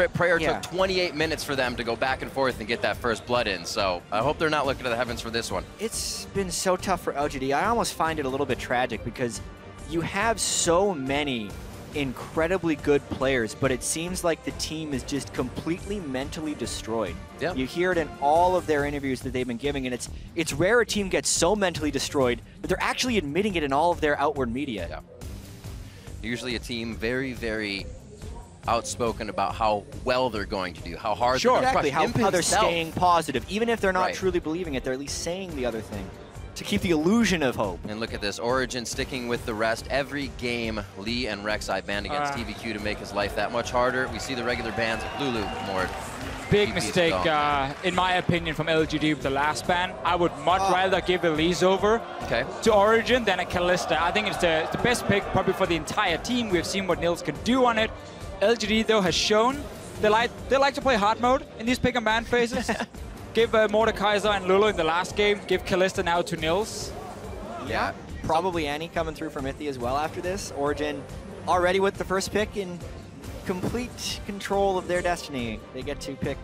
prayer took 28 minutes for them to go back and forth and get that first blood in. So I hope they're not looking to the heavens for this one. It's been so tough for LGD. I almost find it a little bit tragic because you have so many incredibly good players, but it seems like the team is just completely mentally destroyed. Yeah. You hear it in all of their interviews that they've been giving, and it's rare a team gets so mentally destroyed, but they're actually admitting it in all of their outward media. Yeah. Usually a team very, very outspoken about how well they're going to do, how hard they're going to exactly, crush. how they're staying positive. Even if they're not truly believing it, they're at least saying the other thing to keep the illusion of hope. And look at this, Origen sticking with the rest. Every game, Lee and Rek'Sai banned against TVQ to make his life that much harder. We see the regular bans of Lulu more. Big mistake, in my opinion, from LGD with the last ban. I would much rather give Elise over to Origen than a Kalista. I think it's the best pick probably for the entire team. We've seen what Niels can do on it. LGD, though, has shown they like to play hard mode in these pick and ban phases. Give Mordekaiser and Lulu in the last game. Give Kalista now to Niels. Yeah, probably Annie coming through for Mithy as well after this. Origen already with the first pick in complete control of their destiny. They get to pick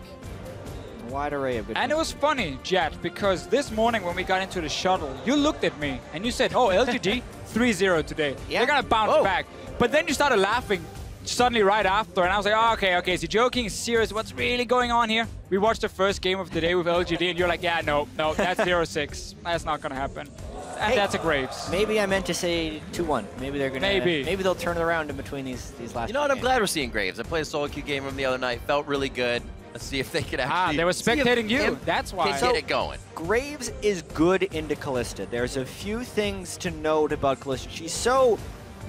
a wide array of good And it was funny, Jatt, because this morning when we got into the shuttle, you looked at me and you said, oh, LGD 3-0 today. They're going to bounce back. But then you started laughing suddenly right after, and I was like, oh, okay, is he joking? Is he serious? What's really going on here? We watched the first game of the day with LGD, and you're like, yeah, no, that's 0-6. That's not going to happen. And that's a Graves. Maybe I meant to say 2-1. Maybe they're going to... Maybe they'll turn it around in between these last You know what? I'm games. glad we're seeing Graves. I played a solo queue game with him the other night. Felt really good. Let's see if they could actually... they were spectating you. That's why. Get it going. Graves is good into Kalista. There's a few things to note about Kalista. She's so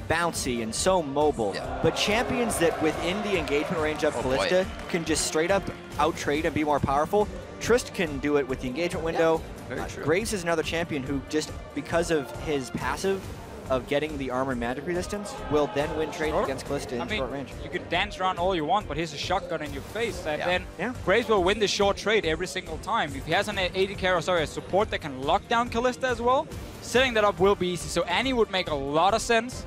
bouncy and so mobile, but champions that within the engagement range of Kalista can just straight up out-trade and be more powerful. Trist can do it with the engagement window. Very true. Graves is another champion who just, because of his passive of getting the armor and magic resistance, will then win trades against Kalista in short range. You can dance around all you want, but here's a shotgun in your face, and then Graves will win the short trade every single time. If he has an AD carry, a support that can lock down Kalista as well, setting that up will be easy. So Annie would make a lot of sense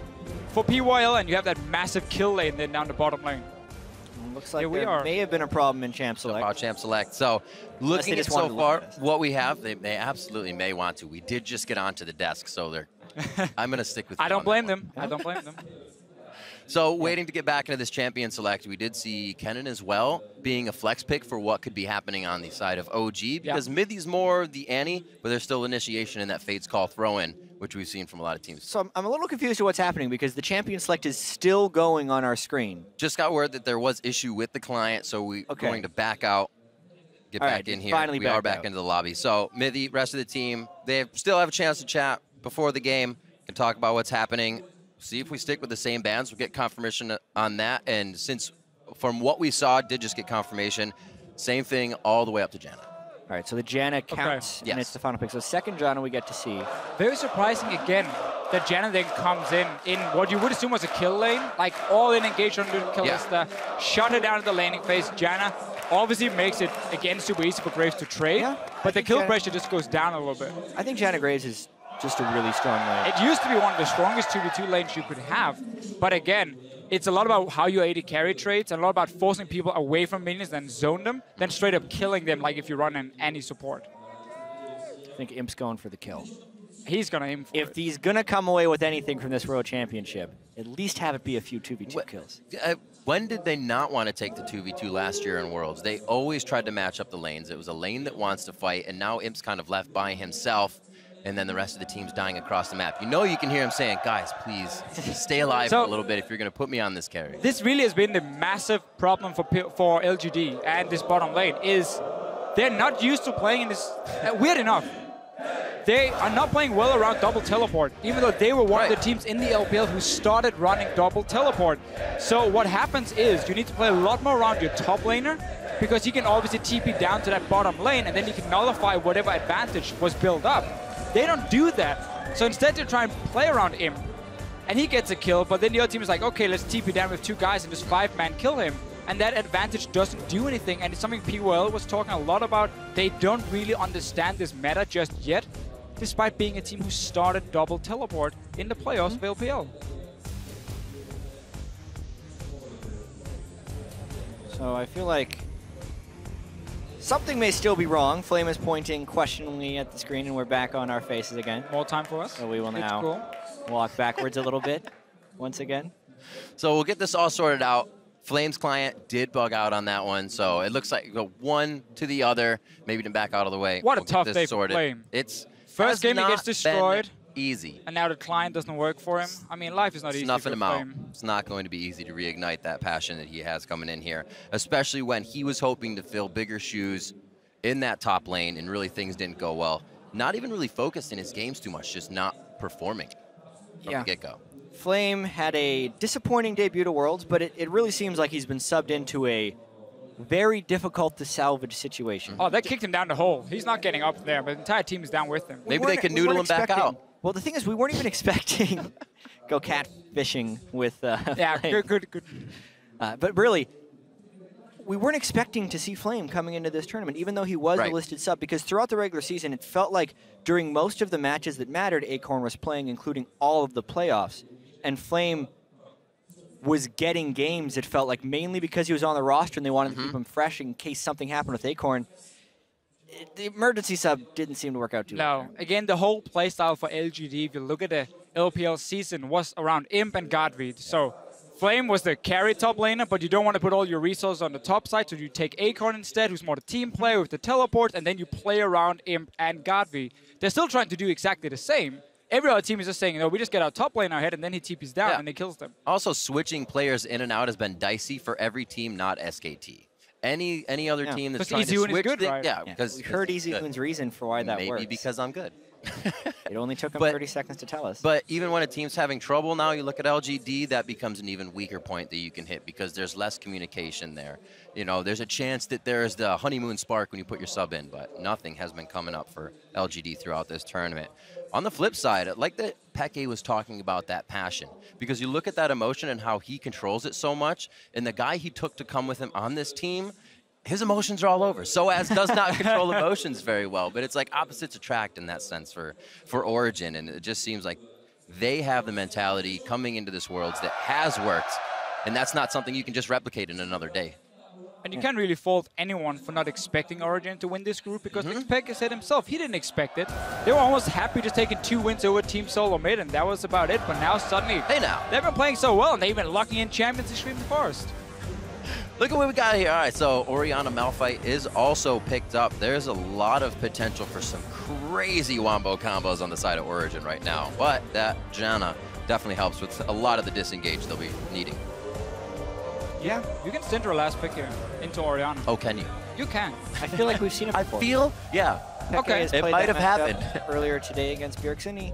for PYL, and you have that massive kill lane then down the bottom lane. Looks like there may have been a problem in Champ Select. About Champ Select. So looking at so far what we have, they absolutely may want to. We did just get onto the desk, so they're... I'm going to stick with you. I don't blame them. I don't blame them. So waiting to get back into this champion select, we did see Kennen as well being a flex pick for what could be happening on the side of OG, because Mithy's more the Annie, but there's still initiation in that Fate's Call throw-in, which we've seen from a lot of teams. So I'm a little confused to what's happening because the champion select is still going on our screen. Just got word that there was issue with the client, so we're going to back out, get back in here. Finally we are back into the lobby. So Mithy, rest of the team, they still have a chance to chat before the game, can talk about what's happening. See if we stick with the same bans. We'll get confirmation on that. And since from what we saw, did just get confirmation, same thing all the way up to Janna. All right, so the Janna counts, and it's the final pick. So second Janna we get to see. Very surprising again that Janna then comes in what you would assume was a kill lane, like all in engagement on Kalista, shut her down in the laning phase. Janna obviously makes it again super easy for Graves to trade, but the kill pressure just goes down a little bit. I think Janna Graves is just a really strong lane. It used to be one of the strongest 2v2 lanes you could have, but again, it's a lot about how you AD carry trades and a lot about forcing people away from minions and zone them, then straight up killing them like if you run an any support. I think Imp's going for the kill. He's going to aim for it. If he's going to come away with anything from this World Championship, at least have it be a few 2v2 kills. When did they not want to take the 2v2 last year in Worlds? They always tried to match up the lanes. It was a lane that wants to fight, and now Imp's kind of left by himself, and then the rest of the team's dying across the map. You know you can hear him saying, guys, please stay alive for a little bit if you're going to put me on this carry. This really has been the massive problem for LGD and this bottom lane is they're not used to playing in this... weird enough, they are not playing well around double teleport, even though they were one of the teams in the LPL who started running double teleport. So what happens is you need to play a lot more around your top laner, because you can obviously TP down to that bottom lane and then you can nullify whatever advantage was built up. They don't do that. So instead they try and play around him. And he gets a kill, but then the other team is like, okay, let's TP down with 2 guys and just 5-man kill him. And that advantage doesn't do anything. And it's something PWL was talking a lot about. They don't really understand this meta just yet, despite being a team who started double teleport in the playoffs of LPL. So I feel like something may still be wrong. Flame is pointing questioningly at the screen, and we're back on our faces again. More time for us. So we will now cool. walk backwards a little bit once again. So we'll get this all sorted out. Flame's client did bug out on that one, so it looks like you go one to the other, maybe to back out of the way. What a tough day for sorted. Flame. It's first game he gets destroyed. Easy. And now the client doesn't work for him. I mean, life is not easy for Snuffing him out. Flame. It's not going to be easy to reignite that passion that he has coming in here, especially when he was hoping to fill bigger shoes in that top lane, and really things didn't go well. Not even really focused in his games too much, just not performing from the get-go. Flame had a disappointing debut to Worlds, but it really seems like he's been subbed into a very difficult to salvage situation. Oh, that kicked him down the hole. He's not getting up there, but the entire team is down with him. Maybe they can noodle him back out. Well, the thing is, we weren't even expecting go catfishing with yeah, Flame. good. But really, we weren't expecting to see Flame coming into this tournament, even though he was a listed sub, because throughout the regular season, it felt like during most of the matches that mattered, Acorn was playing, including all of the playoffs. And Flame was getting games, it felt like, mainly because he was on the roster and they wanted to keep him fresh in case something happened with Acorn. The emergency sub didn't seem to work out too well. No, again, the whole playstyle for LGD, if you look at the LPL season, was around Imp and GODV. So Flame was the carry top laner, but you don't want to put all your resources on the top side, so you take Acorn instead, who's more the team player with the teleport, and then you play around Imp and GODV. They're still trying to do exactly the same. Every other team is just saying, no, we just get our top lane ahead, and then he TPs down and he kills them. Also, switching players in and out has been dicey for every team, not SKT. Any other team that's trying to switch, because we heard EasyGoon's reason for why that works. Maybe because I'm good. It only took him 30 seconds to tell us. But even when a team's having trouble now, you look at LGD, that becomes an even weaker point that you can hit because there's less communication there. You know, there's a chance that there's the honeymoon spark when you put your sub in, but nothing has been coming up for LGD throughout this tournament. On the flip side, I like that Peke was talking about that passion, because you look at that emotion and how he controls it so much, and the guy he took to come with him on this team, his emotions are all over. Soaz does not control emotions very well, but it's like opposites attract in that sense for Origen, and it just seems like they have the mentality coming into this Worlds that has worked, and that's not something you can just replicate in another day. And you can't really fault anyone for not expecting Origen to win this group, because xPeke said himself he didn't expect it. They were almost happy just taking 2 wins over Team Solo Mid, and that was about it. But now suddenly, they've been playing so well, and they've been locking in champions extremely fast. Look at what we got here. All right, so Orianna Malphite is also picked up. There's a lot of potential for some crazy wombo combos on the side of Origen right now, but that Janna definitely helps with a lot of the disengage they'll be needing. Yeah, you can send her last pick here into Orianna. Oh, can you? You can. I feel like we've seen it before. I feel, Okay, it might have happened earlier today against Bjergsen. He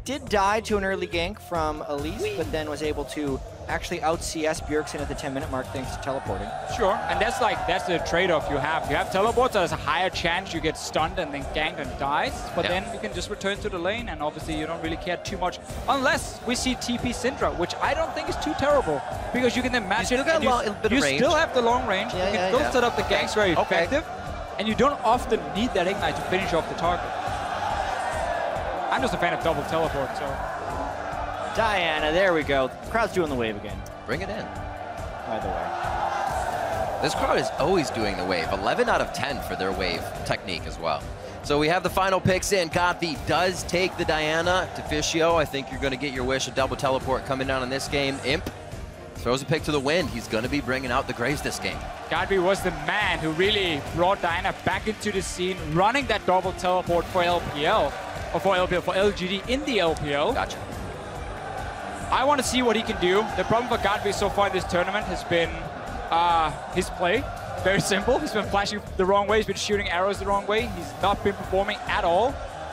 did die to an early gank from Elise, but then was able to actually out-CS Bjergsen at the 10-minute mark thanks to teleporting. Sure, and that's the trade-off you have. You have teleports, so there's a higher chance you get stunned and then ganked and dies, but then you can just return to the lane, and obviously you don't really care too much, unless we see TP Syndra, which I don't think is too terrible, because you can then match it, and you still have the long range, you can still set up the ganks very effective, and you don't often need that Ignite to finish off the target. I'm just a fan of double teleport, so. Diana, there we go. Crowd's doing the wave again. Bring it in. By the way. This crowd is always doing the wave. 11 out of 10 for their wave technique as well. So we have the final picks in. GODV does take the Diana. Deficio, I think you're going to get your wish. A double teleport coming down in this game. Imp throws a pick to the wind. He's going to be bringing out the Graves this game. GODV was the man who really brought Diana back into the scene, running that double teleport for LPL. Or for LGD in the LPL. Gotcha. I want to see what he can do. The problem for GODV so far in this tournament has been his play. Very simple. He's been flashing the wrong way. He's been shooting arrows the wrong way. He's not been performing at all.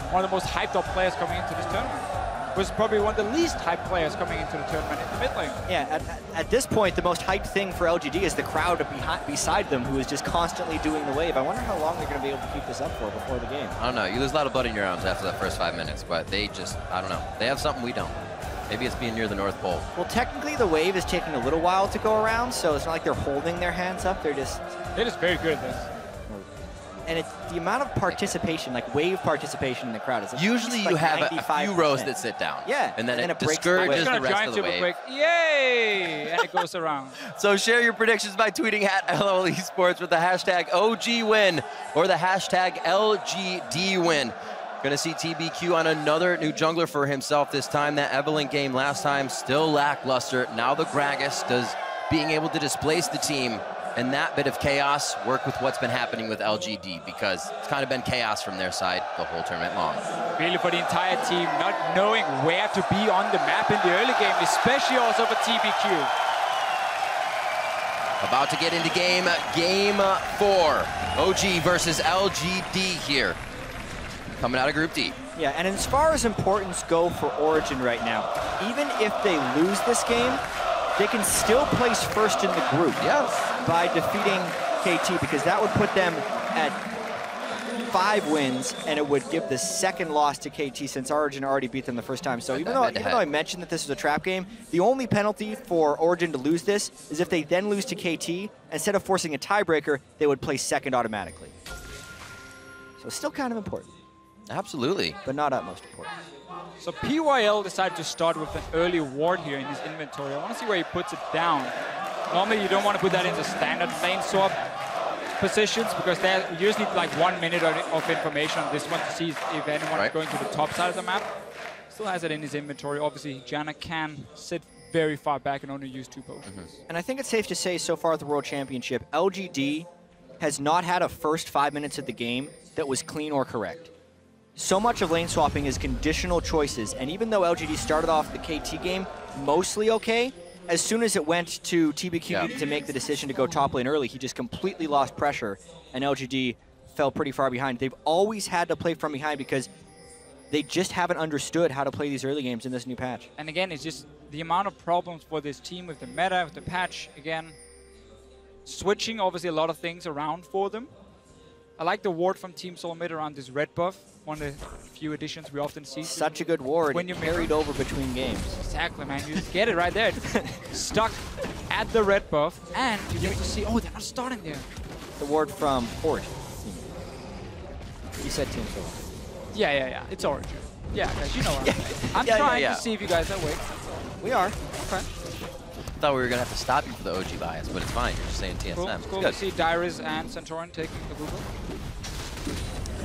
One of the most hyped up players coming into this tournament. Was probably one of the least hyped players coming into the tournament in the mid lane. Yeah, at this point, the most hyped thing for LGD is the crowd beside them, who is just constantly doing the wave. I wonder how long they're going to be able to keep this up for before the game. I don't know. You lose a lot of blood in your arms after that first 5 minutes, but they just, I don't know. They have something we don't. Maybe it's being near the North Pole. Well, technically, the wave is taking a little while to go around, so it's not like they're holding their hands up. They're just very good at this. and the amount of participation, like wave participation in the crowd is like usually like you have a 95%. few rows that sit down. Yeah, and then it breaks discourages the rest giant of the super wave. quick. Yay! And it goes around. So share your predictions by tweeting at LOL Esports with the hashtag OGWin or the hashtag LGDWin. Gonna see TBQ on another new jungler for himself this time. That Evelyn game last time still lackluster. Now the Gragas does being able to displace the team, and that bit of chaos work with what's been happening with LGD, because it's kind of been chaos from their side the whole tournament long. Really for the entire team, not knowing where to be on the map in the early game, especially also for TBQ. About to get into game 4. OG versus LGD here. Coming out of Group D. Yeah, and as far as importance go for Origen right now, even if they lose this game, they can still place first in the group by defeating KT, because that would put them at 5 wins, and it would give the second loss to KT since Origen already beat them the first time. So even though I mentioned that this is a trap game, the only penalty for Origen to lose this is if they then lose to KT, instead of forcing a tiebreaker, they would place second automatically. So still kind of important. Absolutely. But not utmost important. So PYL decided to start with an early ward here in his inventory. I want to see where he puts it down. Normally you don't want to put that into standard lane swap positions, because you just need like 1 minute of information on this one to see if anyone is going to the top side of the map. Still has it in his inventory. Obviously Janna can sit very far back and only use 2 potions. And I think it's safe to say so far at the World Championship, LGD has not had a first 5 minutes of the game that was clean or correct. So much of lane swapping is conditional choices, and even though LGD started off the KT game mostly okay, as soon as it went to TBQ needed to make the decision to go top lane early, he just completely lost pressure, and LGD fell pretty far behind. They've always had to play from behind because they just haven't understood how to play these early games in this new patch. And again, it's just the amount of problems for this team with the meta, with the patch, again, switching obviously a lot of things around for them. I like the ward from Team Solomid around this red buff, one of the few additions we often see. Such a good ward, when you carried over between games. Exactly, man, you just get it right there. Stuck at the red buff, and you get to see, oh, they're not starting there. The ward from Origen. You said Team Solomid. Yeah, it's Origen. Yeah, guys, you know what I'm saying. I'm trying to see if you guys are awake. We are. Okay. I thought we were going to have to stop you for the OG bias, but it's fine. You're just saying TSM. Cool. It's cool to see Dyrus and Centauran taking the Google.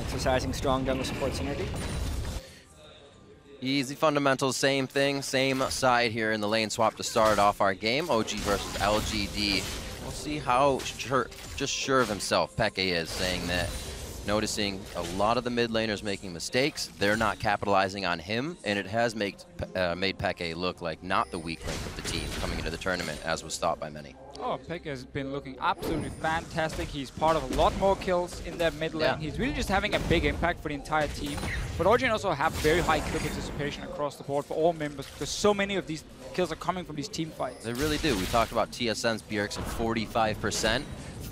Exercising strong jungle support synergy. Easy fundamentals, same thing, same side here in the lane swap to start off our game. OG versus LGD. We'll see how sure of himself Peke is, saying that noticing a lot of the mid laners making mistakes, they're not capitalizing on him, and it has made Peke look like not the weak link of the team coming into the tournament, as was thought by many. Oh, Peke has been looking absolutely fantastic. He's part of a lot more kills in that mid lane. He's really just having a big impact for the entire team. But Origen also have very high kill participation across the board for all members, because so many of these kills are coming from these team fights. They really do. We talked about TSM's Bjergsen at 45%.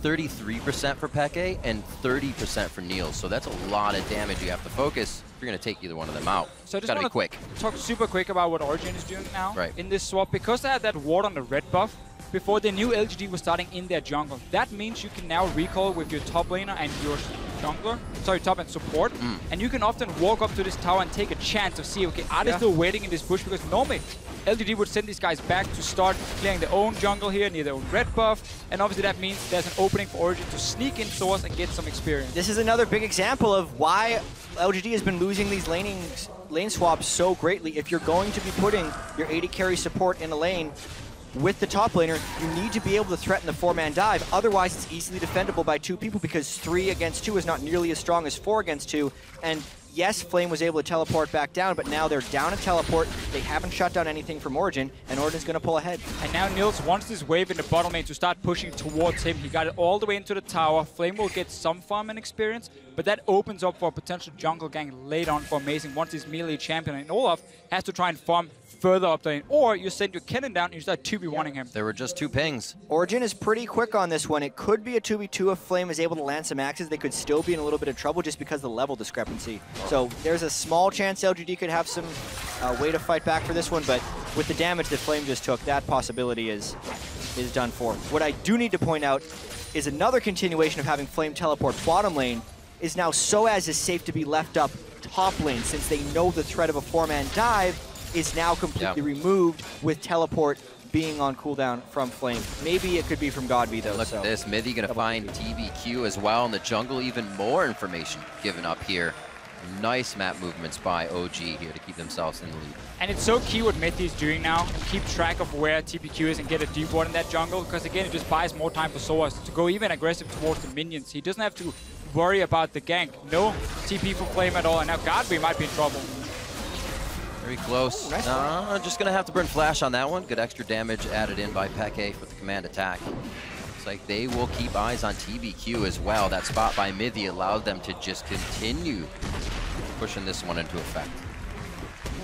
33% for Peke and 30% for Niels. So that's a lot of damage you have to focus if you're going to take either one of them out. So I just gotta be quick. Talk super quick about what Origen is doing now in this swap. Because they had that ward on the red buff, before they knew LGD was starting in their jungle. That means you can now recall with your top laner and your jungler, sorry, top and support, and you can often walk up to this tower and take a chance of see, okay, are they still waiting in this bush? Because normally LGD would send these guys back to start clearing their own jungle here near their own red buff, and obviously that means there's an opening for Origen to sneak in Soaz and get some experience. This is another big example of why LGD has been losing these lane swaps so greatly. If you're going to be putting your AD carry support in a lane with the top laner, you need to be able to threaten the 4-man dive. Otherwise, it's easily defendable by 2 people, because 3 against 2 is not nearly as strong as 4 against 2. And yes, Flame was able to teleport back down, but now they're down a teleport. They haven't shut down anything from Origen, and Origen's going to pull ahead. And now Niels wants this wave in the bottom lane to start pushing towards him. He got it all the way into the tower. Flame will get some farm and experience, but that opens up for a potential jungle gang later on for Amazing once he's melee champion. And Olaf has to try and farm further up the lane, or you send your Kennen down and you start 2v1ing him. There were just 2 pings. Origen is pretty quick on this one. It could be a 2v2 if Flame is able to land some axes. They could still be in a little bit of trouble just because of the level discrepancy. So there's a small chance LGD could have some way to fight back for this one, but with the damage that Flame just took, that possibility is done for. What I do need to point out is another continuation of having Flame teleport bottom lane is now Soaz is safe to be left up top lane since they know the threat of a 4-man dive is now completely removed with teleport being on cooldown from Flame. Maybe it could be from GODV though. Look at this, Mithy gonna find TBQ as well in the jungle. Even more information given up here. Nice map movements by OG here to keep themselves in the lead. And it's so key what Mithy is doing now, keep track of where TPQ is and get a deep ward in that jungle, because again, it just buys more time for Soaz to go even aggressive towards the minions. He doesn't have to worry about the gank. No TP for Flame at all, and now GODV might be in trouble. Very close. Ooh, nice Just gonna have to burn flash on that one. Good extra damage added in by xPeke with the command attack. Looks like they will keep eyes on TBQ as well. That spot by Mithy allowed them to just continue pushing this one into effect.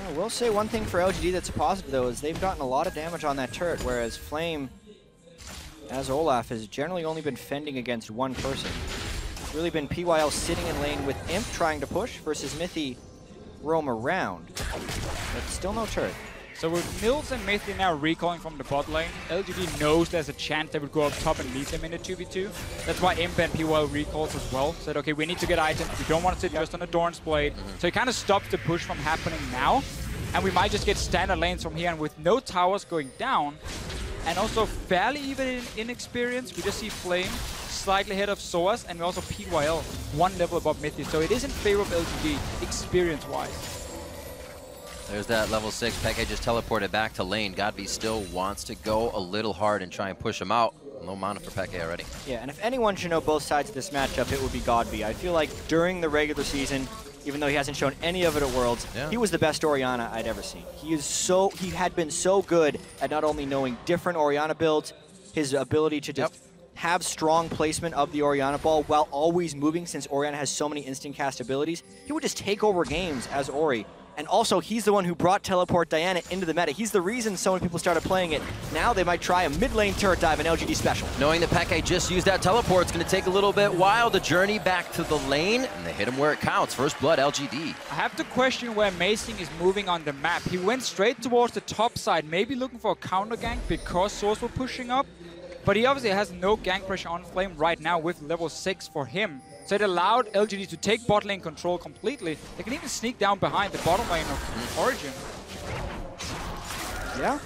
I will say one thing for LGD that's a positive though is they've gotten a lot of damage on that turret, whereas Flame, as Olaf, has generally only been fending against one person. It's really been PYL sitting in lane with Imp trying to push versus Mithy roam around, but still no turret. So with Niels and Mithy now recalling from the bot lane, LGD knows there's a chance they would go up top and meet them in the 2v2. That's why Imp and PYL recalls as well. Said, okay, we need to get items. We don't want to sit just on a Dorn's Blade. So it kind of stops the push from happening now. And we might just get standard lanes from here. And with no towers going down, and also fairly even in experience, we just see Flame slightly ahead of Soaz, and we also PYL one level above Mithy. So it is in favor of LGD experience-wise. There's that level 6. xPeke just teleported back to lane. GODV still wants to go a little hard and try and push him out. No mana for xPeke already. Yeah, and if anyone should know both sides of this matchup, it would be GODV. I feel like during the regular season, even though he hasn't shown any of it at Worlds, he was the best Orianna I'd ever seen. He had been so good at not only knowing different Orianna builds, his ability to just have strong placement of the Orianna ball while always moving, since Orianna has so many instant cast abilities. He would just take over games as Ori. And also, he's the one who brought Teleport Diana into the meta. He's the reason so many people started playing it. Now they might try a mid-lane turret dive in LGD Special. Knowing that xPeke just used that teleport, it's going to take a little bit while to journey back to the lane, and they hit him where it counts. First blood, LGD. I have to question where Amazing is moving on the map. He went straight towards the top side, maybe looking for a counter gank because Soaz were pushing up. But he obviously has no gank pressure on Flame right now with level 6 for him. So it allowed LGD to take bot lane control completely. They can even sneak down behind the bottom lane of Origen. Yeah.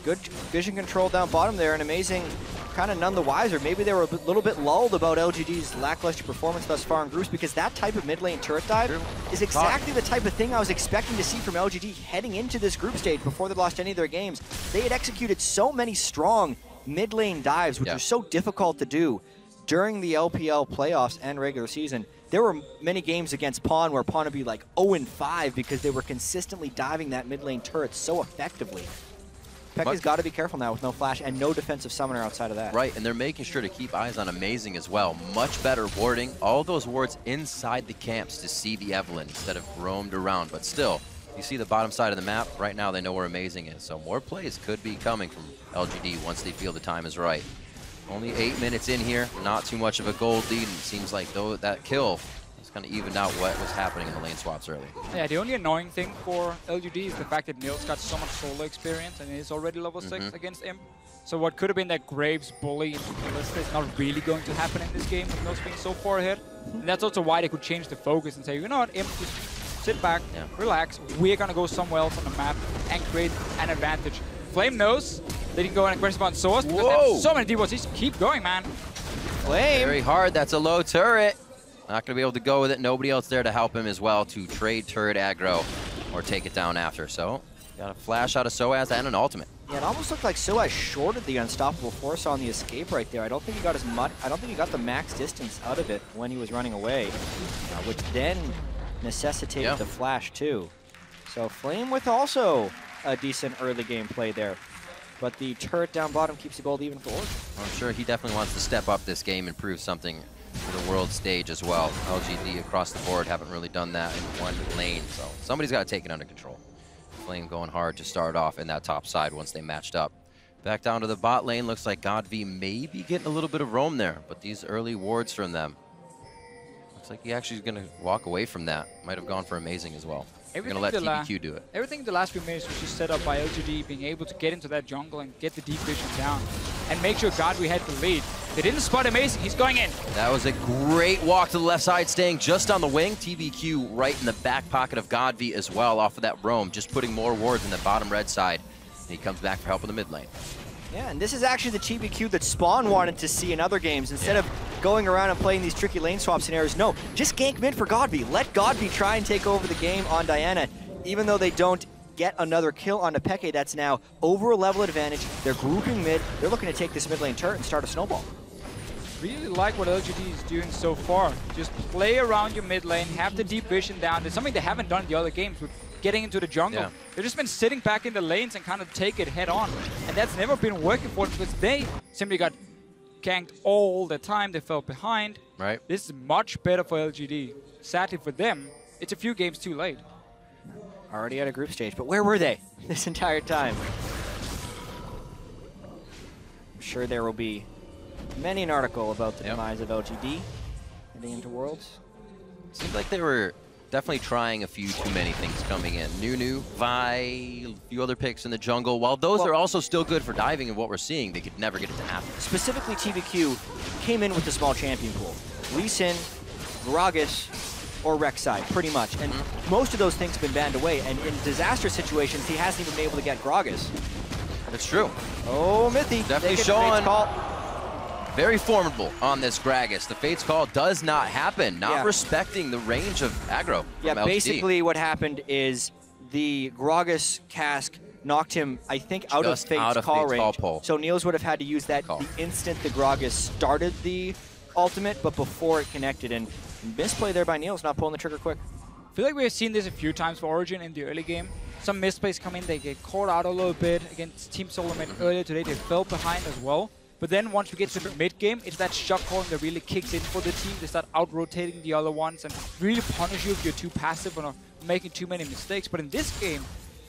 Good vision control down bottom there, and Amazing kind of none the wiser. Maybe they were a little bit lulled about LGD's lackluster performance thus far in groups, because that type of mid lane turret dive is exactly the type of thing I was expecting to see from LGD heading into this group stage before they lost any of their games. They had executed so many strong mid lane dives, which are so difficult to do. During the LPL playoffs and regular season, there were many games against Pawn where Pawn would be like 0-5 because they were consistently diving that mid lane turret so effectively. xPeke's got to be careful now with no flash and no defensive summoner outside of that. Right, and they're making sure to keep eyes on Amazing as well. Much better warding. All those wards inside the camps to see the Evelyn instead of roamed around. But still, you see the bottom side of the map. Right now, they know where Amazing is. So more plays could be coming from LGD once they feel the time is right. Only 8 minutes in here, not too much of a gold lead, and it seems like though that kill is kind of evened out what was happening in the lane swaps early. Yeah, the only annoying thing for LGD is the fact that Niels got so much solo experience and is already level 6 against Imp. So what could have been that Graves bully into Kalista is not really going to happen in this game with Niels being so far ahead. And that's also why they could change the focus and say, you know what, Imp, just sit back, relax, we're going to go somewhere else on the map and create an advantage. Flame knows they can go and aggressive on Soaz because they have so many deep wards. Just keep going, man. Flame. Very hard. That's a low turret. Not going to be able to go with it. Nobody else there to help him as well to trade turret aggro or take it down after. So, got a flash out of Soaz and an ultimate. Yeah, it almost looked like Soaz shorted the unstoppable force on the escape right there. I don't think he got as much. I don't think he got the max distance out of it when he was running away, which then necessitated the flash too. So Flame with also a decent early game play there. But the turret down bottom keeps the gold even for Origen. I'm sure he definitely wants to step up this game and prove something for the world stage as well. LGD across the board haven't really done that in one lane, so somebody's got to take it under control. Flame going hard to start off in that top side once they matched up. Back down to the bot lane, looks like GODV may be getting a little bit of roam there, but these early wards from them. Looks like he actually is going to walk away from that. Might have gone for Amazing as well. We're going to let TBQ do it. Everything in the last few minutes was just set up by LGD being able to get into that jungle and get the deep vision down and make sure GODV had the lead. They didn't spot Amazing. He's going in. That was a great walk to the left side, staying just on the wing. TVQ right in the back pocket of GODV as well off of that roam, just putting more wards in the bottom red side. And he comes back for help in the mid lane. Yeah, and this is actually the TVQ that Spawn wanted to see in other games. Instead of going around and playing these tricky lane swap scenarios, no, just gank mid for GODV. Let GODV try and take over the game on Diana, even though they don't get another kill on xPeke. That's now over a level advantage. They're grouping mid. They're looking to take this mid lane turret and start a snowball. Really like what LGD is doing so far. Just play around your mid lane, have the deep vision down. It's something they haven't done in the other games with getting into the jungle. Yeah. They've just been sitting back in the lanes and kind of take it head on. And that's never been working for them because they simply got ganked all the time. They fell behind. Right. This is much better for LGD. Sadly for them, it's a few games too late. Already at a group stage, but where were they this entire time? I'm sure there will be many an article about the demise of LGD heading into Worlds. Seems like they were definitely trying a few too many things coming in. Nunu, Vi, a few other picks in the jungle. While those are also still good for diving and what we're seeing, they could never get it to happen. Specifically, TVQ came in with the small champion pool. Lee Sin, Gragas, or Rek'Sai, pretty much. And most of those things have been banned away. And in disaster situations, he hasn't even been able to get Gragas. That's true. Oh, Mithy. Definitely showing. Very formidable on this Gragas. The Fate's Call does not happen, not respecting the range of aggro. Yeah, basically what happened is the Gragas cask knocked him, I think, out of Fate's Call range. So Niels would have had to use that the instant the Gragas started the ultimate, but before it connected. And misplay there by Niels, not pulling the trigger quick. I feel like we've seen this a few times for Origen in the early game. Some misplays come in, they get caught out a little bit. Against Team Solomon earlier today, they fell behind as well. But then once we get to the mid-game, it's that shot calling that really kicks in for the team. They start out-rotating the other ones and really punish you if you're too passive or making too many mistakes. But in this game,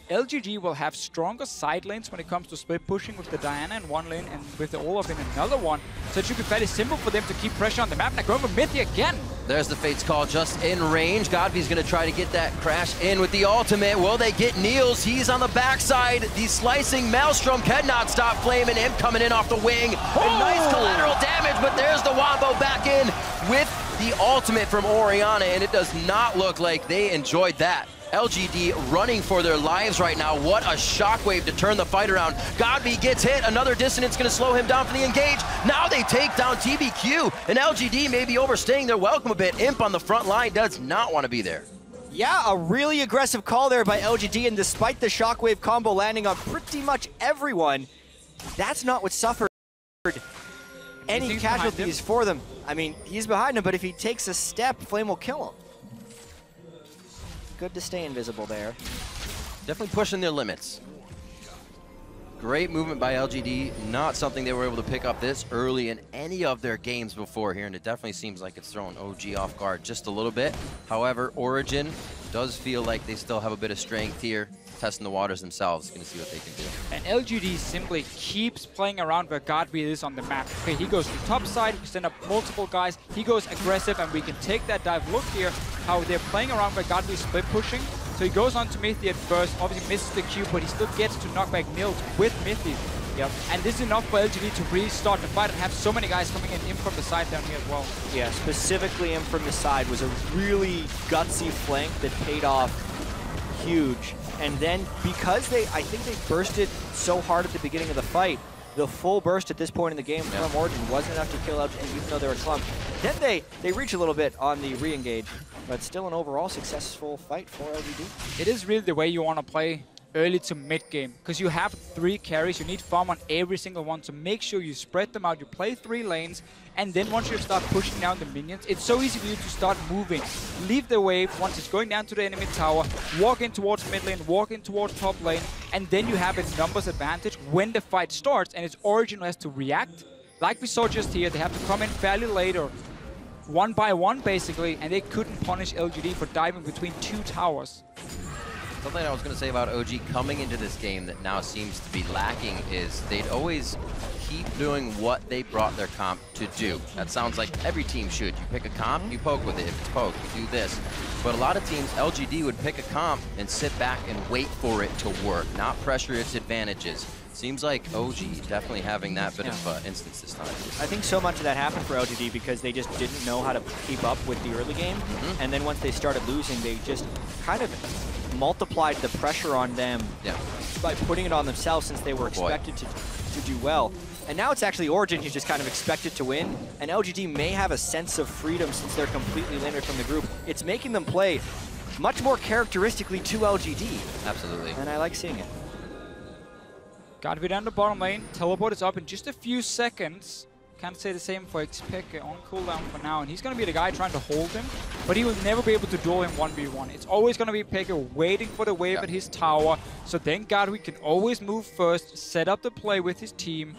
LGD will have stronger side lanes when it comes to split pushing with the Diana in one lane and with the Olaf in another one. So it should be fairly simple for them to keep pressure on the map. Now going for Mithy again. There's the Fate's Call just in range. GODV's going to try to get that crash in with the ultimate. Will they get Niels? He's on the backside. The slicing Maelstrom cannot stop flaming him coming in off the wing. And nice collateral damage, but there's the Wombo back in with the ultimate from Orianna, and it does not look like they enjoyed that. LGD running for their lives right now. What a shockwave to turn the fight around. GODV gets hit. Another dissonance going to slow him down for the engage. Now they take down TVQ, and LGD may be overstaying their welcome a bit. Imp on the front line does not want to be there. Yeah, a really aggressive call there by LGD, and despite the shockwave combo landing on pretty much everyone, that's not what suffered any casualties for them. I mean, he's behind him, but if he takes a step, Flame will kill him. Good to stay invisible there. Definitely pushing their limits. Great movement by LGD. Not something they were able to pick up this early in any of their games before here, and it definitely seems like it's throwing OG off guard just a little bit. However, Origen does feel like they still have a bit of strength here, testing the waters themselves, going to see what they can do. And LGD simply keeps playing around where GODV is on the map. Okay, he goes to the top side, we send up multiple guys, he goes aggressive, and we can take that dive. Look here how they're playing around where GODV is split pushing. So he goes on to Mithy at first, obviously misses the Q, but he still gets to knock back Niels with Mithy. Yep. And this is enough for LGD to restart the fight and have so many guys coming in from the side down here as well. Yeah, specifically in from the side was a really gutsy flank that paid off huge. And then because I think they bursted so hard at the beginning of the fight, the full burst at this point in the game from Origen wasn't enough to kill LGD, even though they were clumped. Then they reach a little bit on the re-engage, but still an overall successful fight for LGD. It is really the way you want to play early to mid game, because you have 3 carries, you need farm on every single one, so make sure you spread them out, you play 3 lanes, and then once you start pushing down the minions, it's so easy for you to start moving. Leave the wave once it's going down to the enemy tower, walk in towards mid lane, walk in towards top lane, and then you have a numbers advantage when the fight starts, and it's Origen who has to react. Like we saw just here, they have to come in fairly late, or one by one basically, and they couldn't punish LGD for diving between 2 towers. Something I was going to say about OG coming into this game that now seems to be lacking is they'd always keep doing what they brought their comp to do. That sounds like every team should. You pick a comp, you poke with it. If it's poke, you do this. But a lot of teams, LGD would pick a comp and sit back and wait for it to work, not pressure its advantages. Seems like OG definitely having that bit of instance this time. I think so much of that happened for LGD because they just didn't know how to keep up with the early game. And then once they started losing, they just kind of multiplied the pressure on them by putting it on themselves since they were expected to do well. And now it's actually Origen who's just kind of expected to win. And LGD may have a sense of freedom since they're completely limited from the group. It's making them play much more characteristically to LGD. Absolutely. And I like seeing it. GODV down the bottom lane. Teleport is up in just a few seconds. Can't say the same for xPeke on cooldown for now. And he's going to be the guy trying to hold him. But he will never be able to duel him 1v1. It's always going to be Peke waiting for the wave at his tower. So then GODV can always move first, set up the play with his team.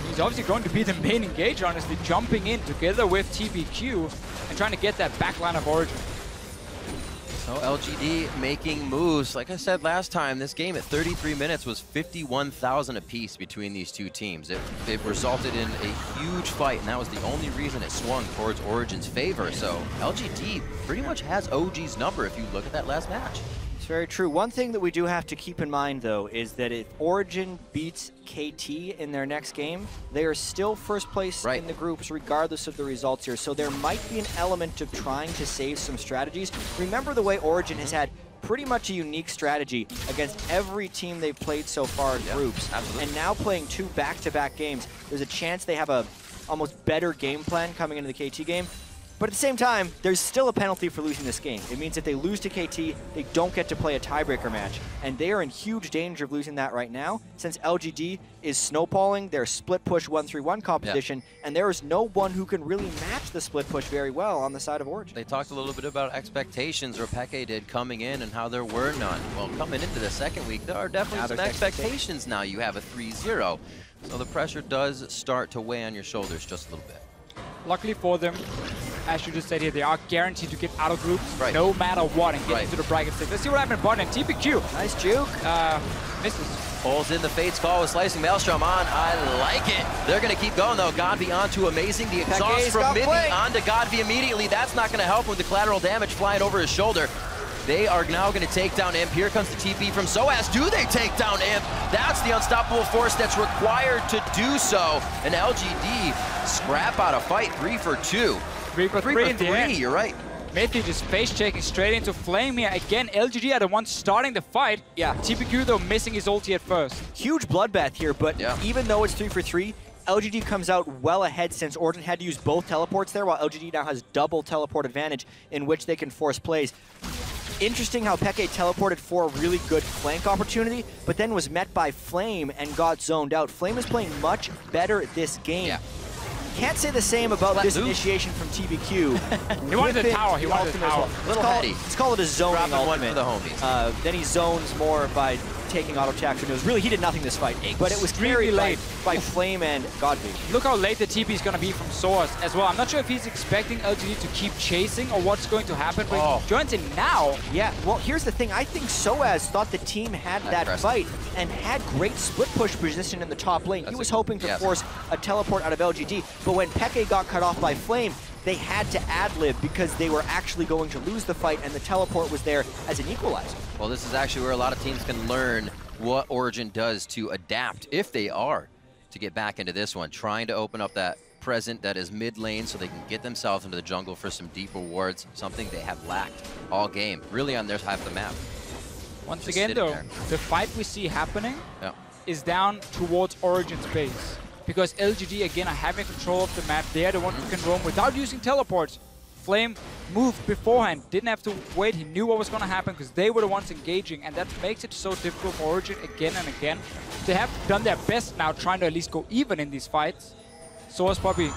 He's obviously going to be the main engager, honestly, jumping in together with TBQ and trying to get that backline of Origen. So LGD making moves. Like I said last time, this game at 33 minutes was 51,000 apiece between these two teams. It resulted in a huge fight, and that was the only reason it swung towards Origen's favor. So LGD pretty much has OG's number if you look at that last match. It's very true. One thing that we do have to keep in mind, though, is that if Origen beats KT in their next game, they are still first place in the groups regardless of the results here. So there might be an element of trying to save some strategies. Remember the way Origen has had pretty much a unique strategy against every team they've played so far in groups. Absolutely. And now playing 2 back-to-back games, there's a chance they have a almost better game plan coming into the KT game. But at the same time, there's still a penalty for losing this game. It means if they lose to KT, they don't get to play a tiebreaker match. And they are in huge danger of losing that right now, since LGD is snowballing their split push 1-3-1 competition, and there is no one who can really match the split push very well on the side of Origen. They talked a little bit about expectations, or Peke did, coming in and how there were none. Well, coming into the second week, there are definitely some expectations now. You have a 3-0. So the pressure does start to weigh on your shoulders just a little bit. Luckily for them, as you just said here, they are guaranteed to get out of groups no matter what and get into the bracket stage. Let's see what happened in bottom. TBQ. Nice juke. Misses. Pulls in the Fate's Call with Slicing Maelstrom on. I like it. They're going to keep going, though. GODV onto Amazing. The exhaust from Mithy onto GODV immediately. That's not going to help him with the collateral damage flying over his shoulder. They are now going to take down Imp. Here comes the TP from Soaz. Do they take down Imp? That's the unstoppable force that's required to do so. And LGD scrap out a fight 3 for 2. 3 for 3 in the end. You're right. Mithy just face-checking straight into Flame here. Again, LGD are the ones starting the fight. Yeah. TBQ, though, missing his ulti at first. Huge bloodbath here, but even though it's 3 for 3, LGD comes out well ahead since Origen had to use both teleports there, while LGD now has double teleport advantage in which they can force plays. Interesting how Peke teleported for a really good flank opportunity, but then was met by Flame and got zoned out. Flame is playing much better this game. Yeah. Can't say the same about this initiation from TBQ. He wanted the tower. He wanted the tower. Let's call it a zoning ultimate. One for the homies. Then he zones more by taking auto attack for Niels. Really, he did nothing this fight, but it was carried late by Flame and GODV. Look how late the TP is going to be from Soaz as well. I'm not sure if he's expecting LGD to keep chasing or what's going to happen, but he joins in now. Yeah, well, here's the thing. I think Soaz thought the team had that fight and had great split push position in the top lane. He was hoping to force a teleport out of LGD, but when Peke got cut off by Flame, they had to ad-lib because they were actually going to lose the fight, and the teleport was there as an equalizer. Well, this is actually where a lot of teams can learn what Origen does to adapt, if they are, to get back into this one, trying to open up that present that is mid lane so they can get themselves into the jungle for some deep rewards, something they have lacked all game, really on their half of the map. Once again, though, the fight we see happening is down towards Origen's base. Because LGD, again, are having control of the map. They're the ones who can roam without using teleports. Flame moved beforehand, didn't have to wait. He knew what was going to happen because they were the ones engaging, and that makes it so difficult for Origen again and again. They have done their best now trying to at least go even in these fights. Soaz probably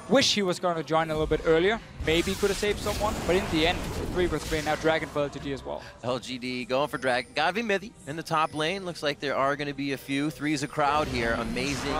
wish he was going to join a little bit earlier. Maybe he could have saved someone, but in the end, 3 for 3. Now Dragon for LGD as well. LGD going for Dragon. GODV Mithy in the top lane. Looks like there are going to be a few. 3's a crowd here. Amazing.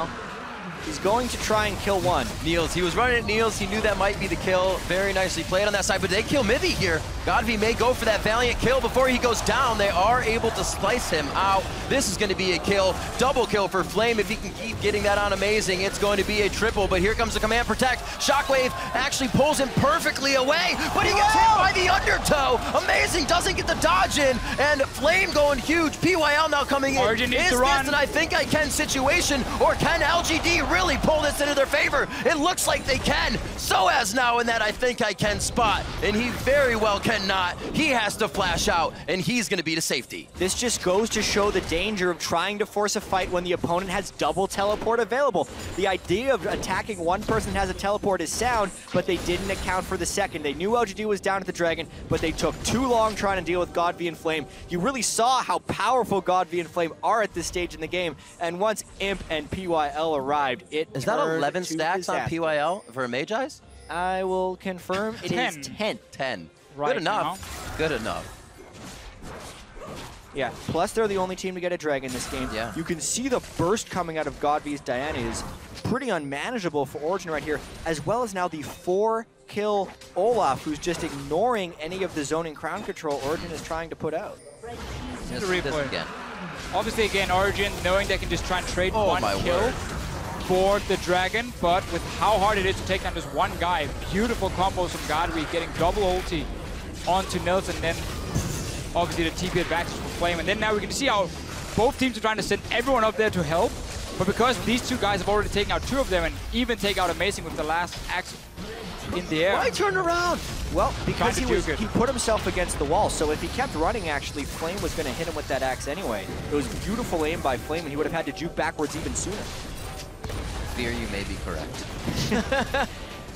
He's going to try and kill one. Niels, he was running at Niels. He knew that might be the kill. Very nicely played on that side, but they kill Mithy here. GODV may go for that valiant kill before he goes down. They are able to slice him out. This is going to be a kill. Double kill for Flame. If he can keep getting that on Amazing, it's going to be a triple, but here comes the command protect. Shockwave actually pulls him perfectly away, but he gets hit by the undertow. Amazing doesn't get the dodge in, and Flame going huge. PYL now coming in. Origen needs to run. And I think I can situation, or can LGD really pull this into their favor? It looks like they can. Soaz now in that I think I can spot, and he very well cannot. He has to flash out, and he's going to be to safety. This just goes to show the danger of trying to force a fight when the opponent has double teleport available. The idea of attacking one person that has a teleport is sound, but they didn't account for the second. They knew LGD was down at the Dragon, but they took too long trying to deal with GODV and Flame. You really saw how powerful GODV and Flame are at this stage in the game, and once Imp and PYL arrived, it is that 11 stacks on PYL for a Magi's? I will confirm it 10. is 10. 10. Right Good enough. now. Good enough. Yeah, plus they're the only team to get a Dragon in this game. Yeah. You can see the burst coming out of GODV's Diana is pretty unmanageable for Origen right here, as well as now the 4-kill Olaf, who's just ignoring any of the zoning crown control Origen is trying to put out. Here's the replay. Again. Obviously, again, Origen knowing they can just try and trade one kill for the Dragon, but with how hard it is to take down just one guy, beautiful combos from GODV, getting double ulti onto Niels, and then obviously the TP advantage for Flame. And then now we can see how both teams are trying to send everyone up there to help, but because these two guys have already taken out 2 of them and even take out Amazing with the last axe in the air. Why turn around? Well, because he put himself against the wall, so if he kept running, actually, Flame was going to hit him with that axe anyway. It was beautiful aim by Flame, and he would have had to juke backwards even sooner. Fear you may be correct.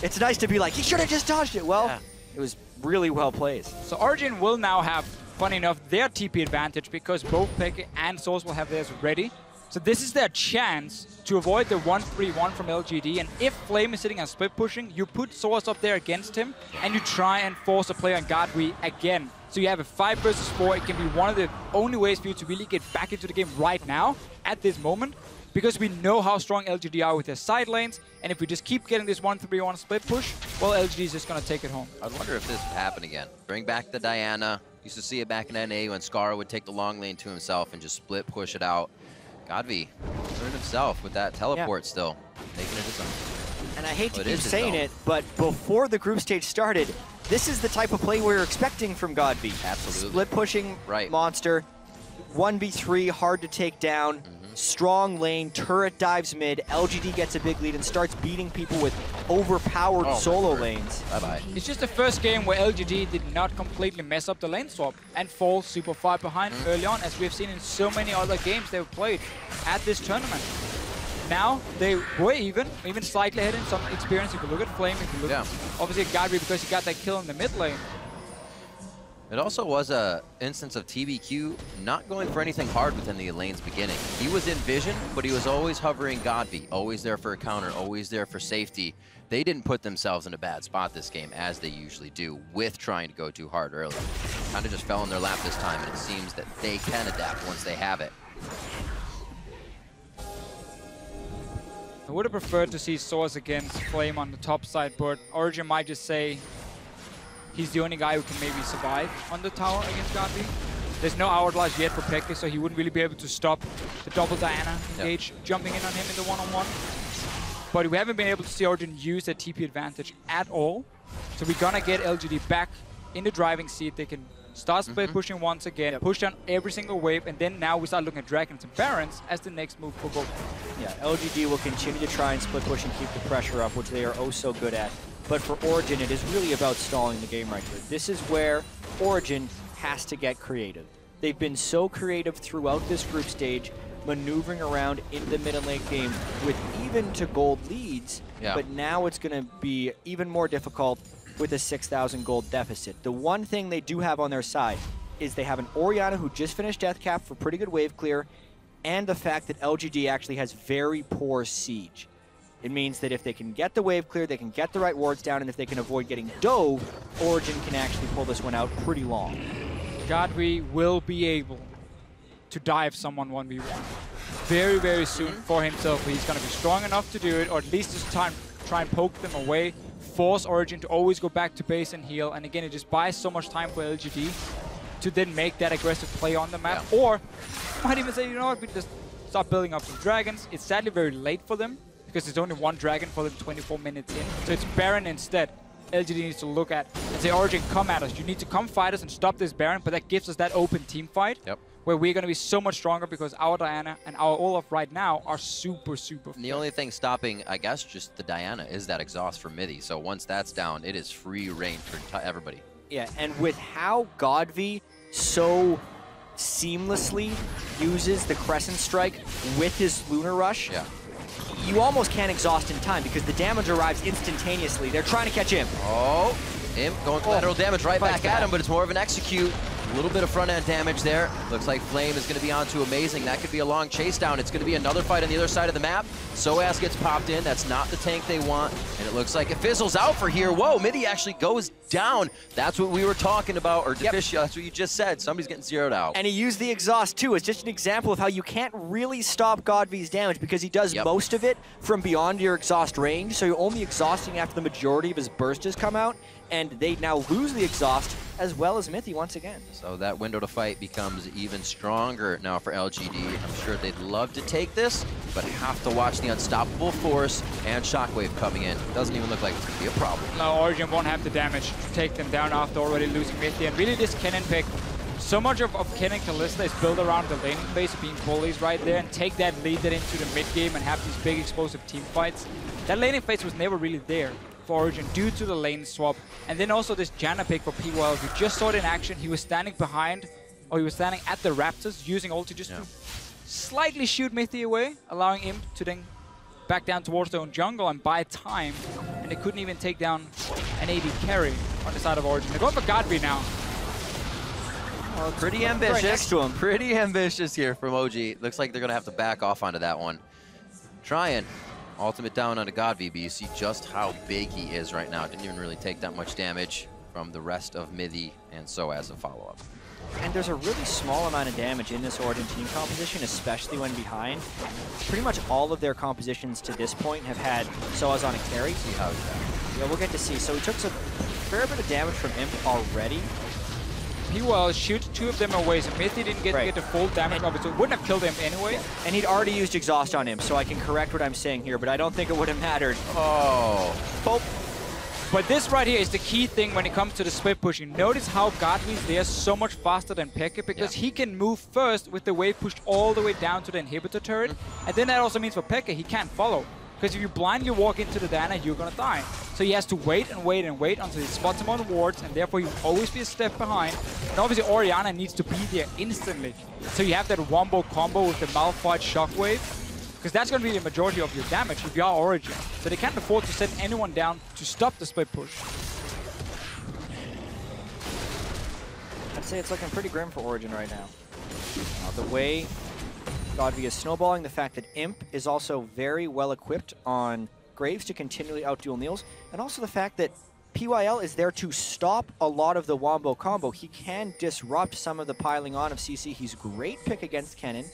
It's nice to be like, he should have just dodged it. Well, yeah. It was really well played. So Origen will now have, funny enough, their TP advantage because both xPeke and Soaz will have theirs ready. So this is their chance to avoid the 1-3-1 from LGD, and if Flame is sitting and split pushing, you put Soaz up there against him, and you try and force a play on GODV again. So you have a 5 versus 4. It can be one of the only ways for you to really get back into the game right now, at this moment, because we know how strong LGD are with their side lanes, and if we just keep getting this 1-3-1 split push, well, LGD is just going to take it home. I wonder if this would happen again. Bring back the Diana. Used to see it back in NA when Scar would take the long lane to himself and just split push it out. GODV learned himself with that teleport still, making it his own. And I hate to keep saying it, but before the group stage started, this is the type of play we were expecting from GODV. Absolutely. Split pushing monster, 1v3, hard to take down, strong lane, turret dives mid, LGD gets a big lead and starts beating people with overpowered solo lanes. Bye-bye. It's just the first game where LGD did not completely mess up the lane swap and fall super far behind early on, as we've seen in so many other games they've played at this tournament. Now, they were even slightly ahead in some experience. If you look at Flame, if you look at, obviously at GODV because he got that kill in the mid lane. It also was a instance of TBQ not going for anything hard within the lane's beginning. He was in vision, but he was always hovering GODV, always there for a counter, always there for safety. They didn't put themselves in a bad spot this game, as they usually do, with trying to go too hard early. Kind of just fell in their lap this time, and it seems that they can adapt once they have it. I would have preferred to see Soaz against Flame on the top side, but Origen might just say he's the only guy who can maybe survive on the tower against GODV. There's no hourglass yet for xPeke, so he wouldn't really be able to stop the double Diana engage jumping in on him in the one-on-one. But we haven't been able to see Origen use their TP advantage at all. So we're gonna get LGD back in the driving seat. They can start split pushing once again, push down every single wave, and then now we start looking at Dragons and Barons as the next move for both. Yeah, LGD will continue to try and split push and keep the pressure up, which they are oh so good at. But for Origen, it is really about stalling the game right here. This is where Origen has to get creative. They've been so creative throughout this group stage, maneuvering around in the mid and late game with even to gold leads, but now it's going to be even more difficult with a 6,000 gold deficit. The one thing they do have on their side is they have an Orianna who just finished death cap for pretty good wave clear, and the fact that LGD actually has very poor siege. It means that if they can get the wave clear, they can get the right wards down, and if they can avoid getting dove, Origen can actually pull this one out pretty long. GODV will be able to dive someone 1v1. very, very soon for himself. He's going to be strong enough to do it, or at least just try and poke them away, force Origen to always go back to base and heal. And again, it just buys so much time for LGD to then make that aggressive play on the map. Yeah. Or you might even say, you know what, we just start building up some dragons. It's sadly very late for them because there's only one dragon for them 24 minutes in. So it's Baron instead. LGD needs to look at and say, Origen, come at us. You need to come fight us and stop this Baron, but that gives us that open team fight where we're going to be so much stronger because our Diana and our Olaf right now are super, super The only thing stopping, I guess, just the Diana is that exhaust from Mithy. So once that's down, it is free reign for everybody. Yeah, and with how GODV so seamlessly uses the Crescent Strike with his Lunar Rush, you almost can't exhaust in time because the damage arrives instantaneously. They're trying to catch him. Oh, Imp going collateral damage right back at him, but it's more of an execute. A little bit of front-end damage there. Looks like Flame is going to be on to Amazing. That could be a long chase down. It's going to be another fight on the other side of the map. Soaz gets popped in. That's not the tank they want. And it looks like it fizzles out for here. Whoa, Mithy actually goes down. That's what we were talking about, or Deficio, that's what you just said. Somebody's getting zeroed out. And he used the exhaust too. It's just an example of how you can't really stop GODV's damage because he does most of it from beyond your exhaust range. So you're only exhausting after the majority of his burst has come out. And they now lose the exhaust as well as Mithy once again. So that window to fight becomes even stronger now for LGD. I'm sure they'd love to take this, but have to watch the unstoppable force and Shockwave coming in. Doesn't even look like it's going to be a problem. No, Origen won't have the damage to take them down after already losing Mithy. And really this Kennen pick, so much of Kennen Kalista is built around the laning phase, being bullies right there, and take that, lead that into the mid game and have these big explosive team fights. That laning phase was never really there for Origen due to the lane swap. And then also this Janna pick for PYL. We just saw it in action. He was standing behind, or he was standing at the Raptors, using ulti just to slightly shoot Mithy away, allowing him to then back down towards their own jungle and buy time. And they couldn't even take down an AD carry on the side of Origen. They're going for GODV now. Well, pretty ambitious. Right next to him. Pretty ambitious here from OG. Looks like they're going to have to back off onto that one. Trying. Ultimate down onto GODV, but you see just how big he is right now. Didn't even really take that much damage from the rest of Mithy and Soaz a follow-up. And there's a really small amount of damage in this Origen team composition, especially when behind. Pretty much all of their compositions to this point have had Soaz on a carry. See how he's that. Yeah, we'll get to see. So he took some fair bit of damage from Imp already. PYL shoots two of them away, so Mithy didn't get the full damage of it, so it wouldn't have killed him anyway. And he'd already used exhaust on him, so I can correct what I'm saying here, but I don't think it would have mattered. Oh. Boop. But this right here is the key thing when it comes to the split pushing. Notice how GODV's there so much faster than xPeke because he can move first with the wave pushed all the way down to the inhibitor turret. And then that also means for xPeke, he can't follow. Because if you blindly walk into the Diana, you're going to die. So he has to wait and wait and wait until he spots him on wards, and therefore he'll always be a step behind. And obviously Orianna needs to be there instantly. So you have that wombo combo with the Malphite Shockwave, because that's going to be the majority of your damage if you are Origen. So they can't afford to send anyone down to stop the split push. I'd say it's looking pretty grim for Origen right now. The way GODV is snowballing, the fact that Imp is also very well equipped on Graves to continually outduel Niels, and also the fact that PYL is there to stop a lot of the wombo combo. He can disrupt some of the piling on of CC. He's great pick against Kennen,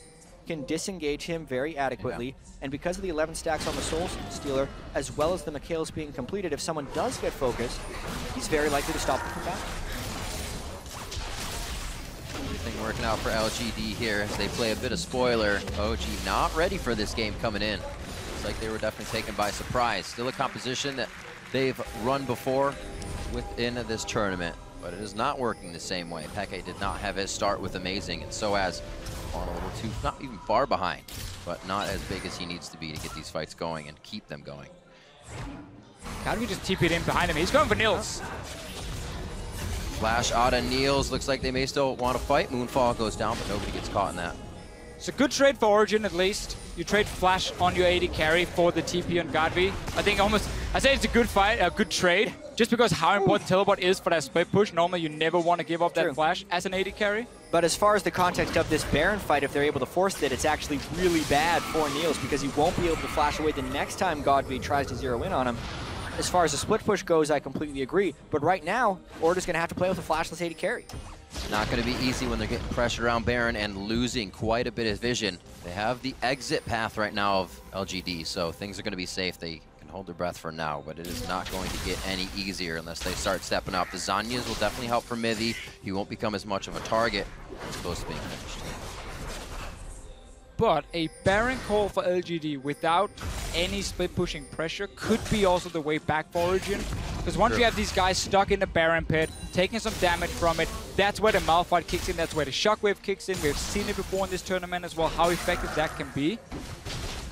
can disengage him very adequately, and because of the 11 stacks on the Soul Stealer, as well as the Mikhail's being completed, if someone does get focused, he's very likely to stop them from back. Everything working out for LGD here as they play a bit of spoiler. OG not ready for this game coming in. Looks like they were definitely taken by surprise. Still a composition that they've run before within this tournament, but it is not working the same way. xPeke did not have his start with Amazing, and Soaz on a little too, not even far behind, but not as big as he needs to be to get these fights going and keep them going. How do we just TP'd in behind him? He's going for Niels. Flash out of Niels. Looks like they may still want to fight. Moonfall goes down, but nobody gets caught in that. It's a good trade for Origen, at least. You trade Flash on your AD carry for the TP on GODV. I think I say it's a good fight, a good trade, just because how important teleport is for that split push. Normally, you never want to give up that Flash as an AD carry. But as far as the context of this Baron fight, if they're able to force it, it's actually really bad for Niels because he won't be able to flash away the next time GODV tries to zero in on him. As far as the split push goes, I completely agree. But right now, Order's going to have to play with a flashless AD carry. It's not going to be easy when they're getting pressure around Baron and losing quite a bit of vision. They have the exit path right now of LGD, so things are going to be safe. They can hold their breath for now, but it is not going to get any easier unless they start stepping up. The Zanyas will definitely help for Mithy. He won't become as much of a target as close to being finished. But a Baron call for LGD without any split pushing pressure could be also the way back for Origen. Because once you have these guys stuck in the Baron pit, taking some damage from it, that's where the Malphite kicks in, that's where the Shockwave kicks in. We've seen it before in this tournament as well, how effective that can be.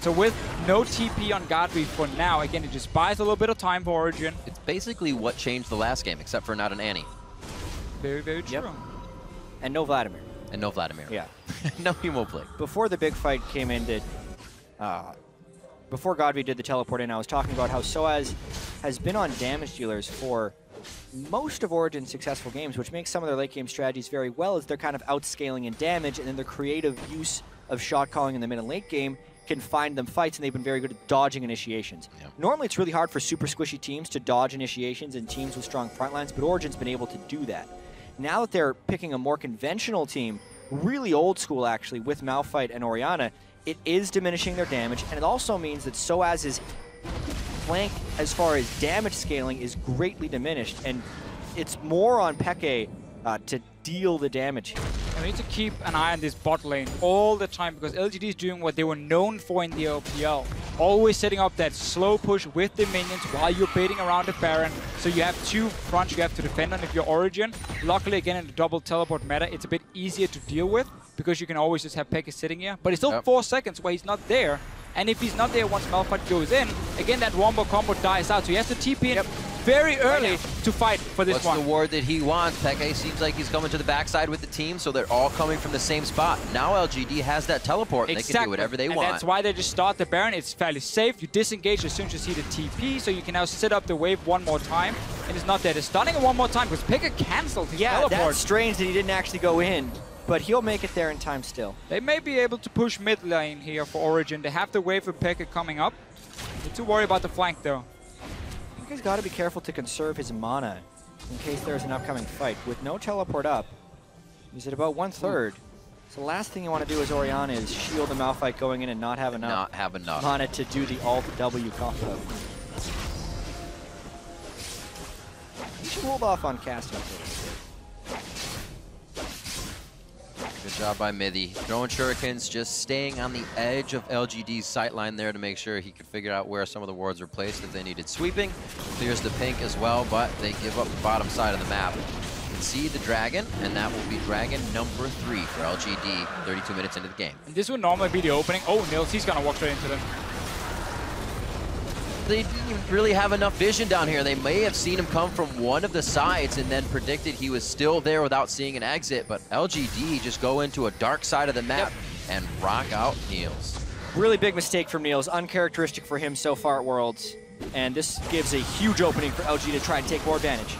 So with no TP on GODV for now, again, it just buys a little bit of time for Origen. It's basically what changed the last game, except for not an Annie. Very, very true. Yep. And no Vladimir. And no Vladimir. Yeah. No Emo Blade. Before the big fight came into... before GODV did the teleport in, I was talking about how Soaz has been on damage dealers for most of Origen's successful games, which makes some of their late game strategies very well, as they're kind of outscaling in damage, and then their creative use of shot calling in the mid and late game can find them fights, and they've been very good at dodging initiations. Yep. Normally it's really hard for super squishy teams to dodge initiations and teams with strong front lines, but Origen's been able to do that. Now that they're picking a more conventional team, really old school actually, with Malphite and Orianna, it is diminishing their damage, and it also means that Soaz's flank as far as damage scaling is greatly diminished, and it's more on Peke to deal the damage. And we need to keep an eye on this bot lane all the time, because LGD is doing what they were known for in the LPL. Always setting up that slow push with the minions while you're baiting around the Baron. So you have two fronts you have to defend on if you're Origen. Luckily, again, in the double teleport meta, it's a bit easier to deal with, because you can always just have Peke sitting here. But it's still 4 seconds where he's not there. And if he's not there once Malphite goes in, again, that wombo combo dies out. So he has to TP in very early to fight for this one. What's the ward that he wants? Peke seems like he's coming to the backside with the team, so they're all coming from the same spot. Now LGD has that teleport, and they can do whatever they want. That's why they just start the Baron. It's fairly safe. You disengage as soon as you see the TP, so you can now set up the wave one more time. And it's not there. They're starting it one more time, because Peke canceled his teleport. That's strange that he didn't actually go in. But he'll make it there in time still. They may be able to push mid lane here for Origen. They have the wave with Peke coming up. Need to worry about the flank though. I think he's got to be careful to conserve his mana in case there's an upcoming fight. With no teleport up, he's at about 1/3. So the last thing you want to do as Orianna is shield the Malphite going in and not have enough mana to do the alt W combo. You should hold off on casting. Good job by Mithy. Throwing shurikens, just staying on the edge of LGD's sightline there to make sure he could figure out where some of the wards were placed if they needed sweeping. Clears the pink as well, but they give up the bottom side of the map. You can see the dragon, and that will be dragon number 3 for LGD 32 minutes into the game. And this would normally be the opening. Oh, Niels, he's going to walk straight into them. They didn't even really have enough vision down here. They may have seen him come from one of the sides and then predicted he was still there without seeing an exit, but LGD just go into a dark side of the map and rock out Niels. Really big mistake from Niels, uncharacteristic for him so far at Worlds, and this gives a huge opening for LG to try and take more advantage.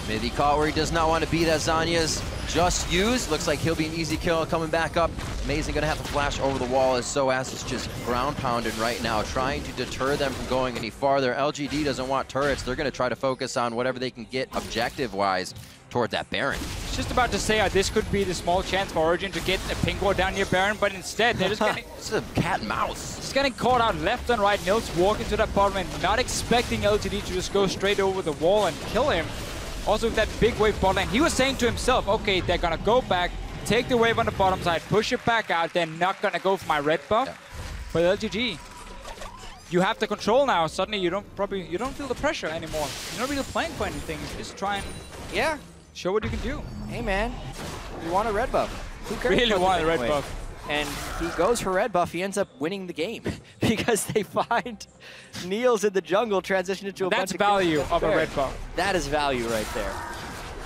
Mithy caught where he does not want to be. That Zanya's just used. Looks like he'll be an easy kill coming back up. Amazing gonna have to flash over the wall as Soaz is just ground pounded right now, trying to deter them from going any farther. LGD doesn't want turrets. They're gonna try to focus on whatever they can get objective-wise toward that Baron. Just about to say this could be the small chance for Origen to get a pink ward down near Baron, but instead they're just getting... It's a cat and mouse. Just getting caught out left and right. Niels walking to that bottom and not expecting LGD to just go straight over the wall and kill him. Also with that big wave bot lane, he was saying to himself, okay, they're gonna go back, take the wave on the bottom side, push it back out, they're not gonna go for my red buff. Yeah. But LGD, you have the control now. Suddenly you don't feel the pressure anymore. You're not really playing for anything. You just try and show what you can do. Hey man, you want a red buff. Who cares? Really want a red buff. And he goes for red buff, he ends up winning the game because they find Niels in the jungle transition into a bunch of... That's value of a red buff. That is value right there.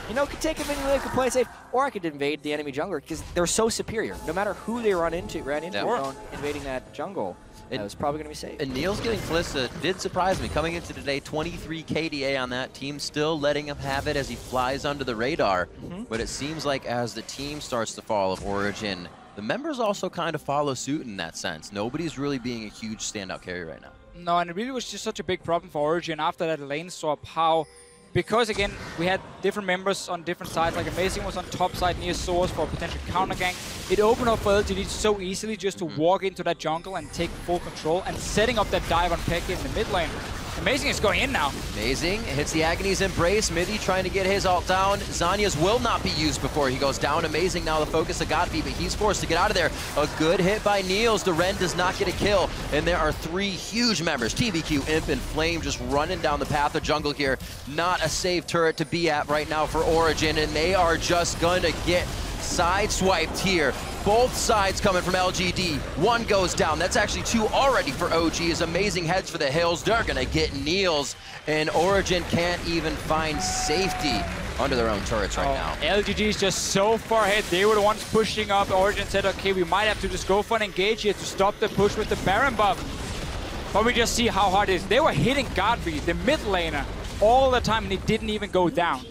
You know, could take a minion, could play safe, or I could invade the enemy jungler because they're so superior. No matter who they ran into invading that jungle, it was probably going to be safe. And Niels getting Kalista did surprise me. Coming into today, 23 KDA on that team, still letting him have it as he flies under the radar. But it seems like as the team starts to fall of Origen, the members also kind of follow suit in that sense. Nobody's really being a huge standout carry right now. No, and it really was just such a big problem for Origen after that lane swap, how because again, we had different members on different sides, like Amazing was on top side near Soaz for a potential counter gank. It opened up for LGD so easily just to walk into that jungle and take full control, and setting up that dive on Peke in the mid lane. Amazing is going in now. Amazing hits the Agony's Embrace. Mithy trying to get his ult down. Zanya's will not be used before he goes down. Amazing now the focus of GODV, but he's forced to get out of there. A good hit by Niels. The Ren does not get a kill. And there are 3 huge members. TBQ, Imp, and Flame just running down the path of jungle here. Not a safe turret to be at right now for Origen, and they are just going to get sideswiped here. Both sides coming from LGD. 1 goes down. That's actually 2 already for OG. Is Amazing heads for the hills. They're gonna get Niels, and Origen can't even find safety under their own turrets right now. LGD is just so far ahead. They were the ones pushing up. Origen said, okay, we might have to just go for an engage here to stop the push with the Baron buff. But we just see how hard it is. They were hitting GODV, the mid laner, all the time, and he didn't even go down.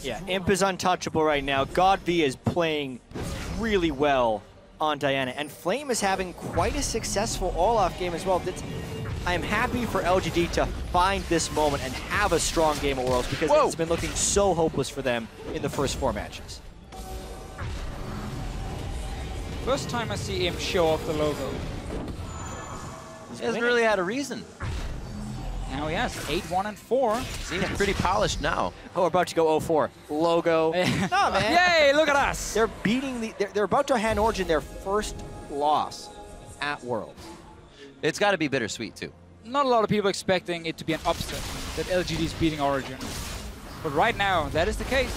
Yeah, Imp is untouchable right now. GODV is playing really well on Diana, and Flame is having quite a successful Olaf game as well. I am happy for LGD to find this moment and have a strong game of Worlds, because it's been looking so hopeless for them in the first 4 matches. First time I see him show off the logo. He hasn't really had a reason. Now he has 8-1-4. Seems pretty polished now. Oh, we're about to go 0-4. Logo. No, man. Yay, look at us. They're beating they're about to hand Origen their first loss at Worlds. It's got to be bittersweet too. Not a lot of people expecting it to be an upset, that LGD is beating Origen. But right now, that is the case.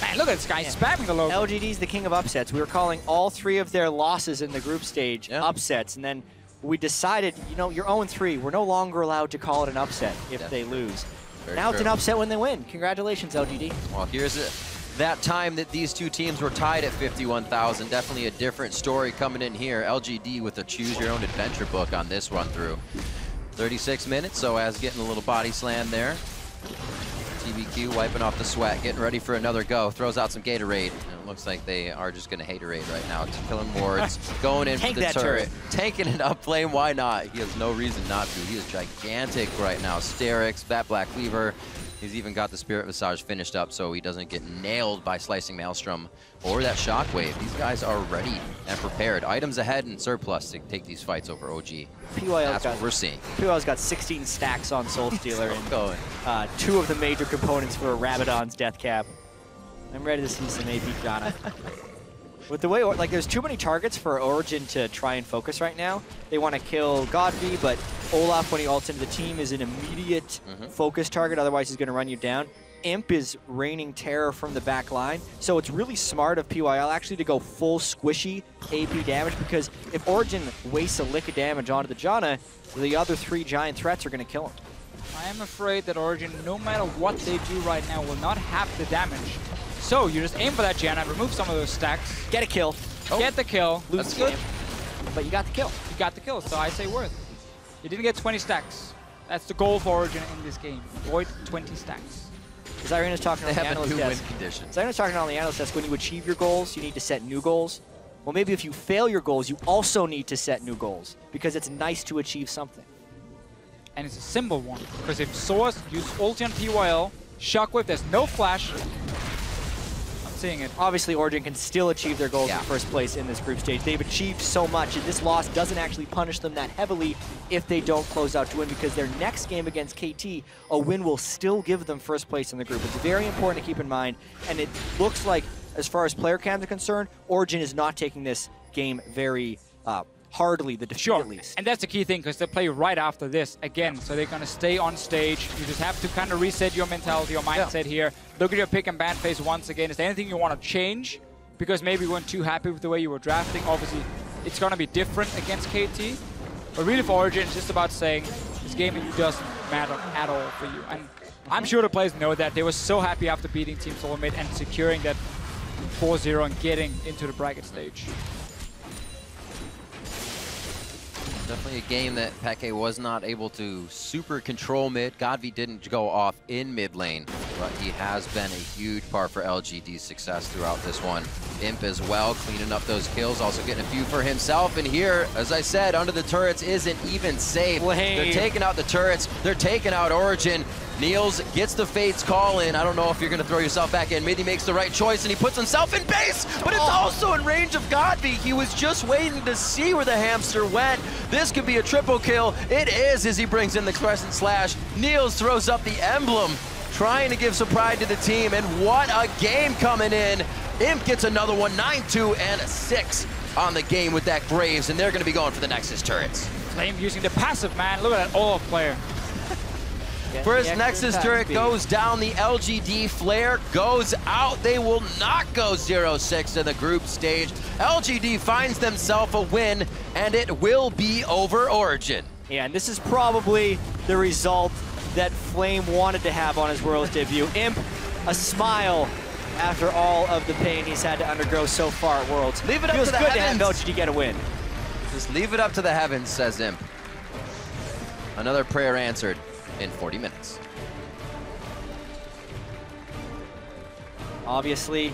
Man, look at this guy spamming the logo. LGD's the king of upsets. We were calling all 3 of their losses in the group stage upsets, and then we decided, you know, you're 0-3. We're no longer allowed to call it an upset if they lose. Now it's an upset when they win. Congratulations, LGD. Well, here's that time that these 2 teams were tied at 51,000. Definitely a different story coming in here. LGD with a choose-your-own-adventure book on this run-through. 36 minutes, Soaz getting a little body slam there. TBQ wiping off the sweat, getting ready for another go. Throws out some Gatorade. And it looks like they are just going to haterade right now. Killing wards, going in for the turret. Tanking it up, Flame, why not? He has no reason not to. He is gigantic right now. Sterix, that Black Cleaver. He's even got the Spirit Visage finished up so he doesn't get nailed by Slicing Maelstrom or that Shockwave. These guys are ready and prepared. Items ahead and surplus to take these fights over OG. That's what we're seeing. PYL's got 16 stacks on Soul Stealer and 2 of the major components for Rabadon's death cap. I'm ready to see some AP Janna. With the way, like, there's too many targets for Origen to try and focus right now. They want to kill GODV, but Olaf, when he ults into the team, is an immediate focus target. Otherwise, he's going to run you down. Imp is raining terror from the back line. So it's really smart of PYL actually to go full squishy AP damage, because if Origen wastes a lick of damage onto the Janna, the other 3 giant threats are going to kill him. I am afraid that Origen, no matter what they do right now, will not have the damage. So you just aim for that Janna, remove some of those stacks. Get a kill. Get the kill. That's good. But you got the kill. You got the kill, so I say worth. You didn't get 20 stacks. That's the goal for Origen in this game. Avoid 20 stacks. Zyrina's talking on the analyst desk. Zyrina's talking on the analyst desk. When you achieve your goals, you need to set new goals. Well, maybe if you fail your goals, you also need to set new goals, because it's nice to achieve something. And it's a simple one, because if Soaz use ulti on PYL, Shockwave, there's no flash. Seeing it. Obviously, Origen can still achieve their goals in first place in this group stage. They've achieved so much, and this loss doesn't actually punish them that heavily if they don't close out to win, because their next game against KT, a win will still give them first place in the group. It's very important to keep in mind, and it looks like, as far as player cams are concerned, Origen is not taking this game very hardly, the defeat at least. And that's the key thing, because they play right after this again, so they're going to stay on stage. You just have to kind of reset your mentality, your mindset here. Look at your pick and ban phase once again. Is there anything you want to change? Because maybe you weren't too happy with the way you were drafting. Obviously, it's going to be different against KT. But really for Origen, it's just about saying this game doesn't matter at all for you. And I'm sure the players know that. They were so happy after beating Team Soulmate and securing that 4-0 and getting into the bracket stage. Definitely a game that Peke was not able to super control mid. GODV didn't go off in mid lane, but he has been a huge part for LGD's success throughout this one. Imp as well, cleaning up those kills, also getting a few for himself. And here, as I said, under the turrets isn't even safe. They're taking out the turrets, they're taking out Origen. Niels gets the Fate's call in. I don't know if you're going to throw yourself back in. Mithy makes the right choice, and he puts himself in base, but it's also in range of GODV. He was just waiting to see where the hamster went. This could be a triple kill. It is as he brings in the Crescent Slash. Niels throws up the emblem, trying to give some pride to the team, and what a game coming in. Imp gets another one, 9-2 and 6 on the game with that Graves, and they're going to be going for the Nexus turrets. Flame using the passive, man. Look at that Olaf player. First Nexus turret goes down, the LGD flare goes out. They will not go 0-6 in the group stage. LGD finds themselves a win, and it will be over Origen. Yeah, and this is probably the result that Flame wanted to have on his Worlds debut. Imp, a smile after all of the pain he's had to undergo so far at Worlds. Leave it up Feels to the good heavens. to have LGD get a win. Just leave it up to the heavens, says Imp. Another prayer answered in 40 minutes. Obviously,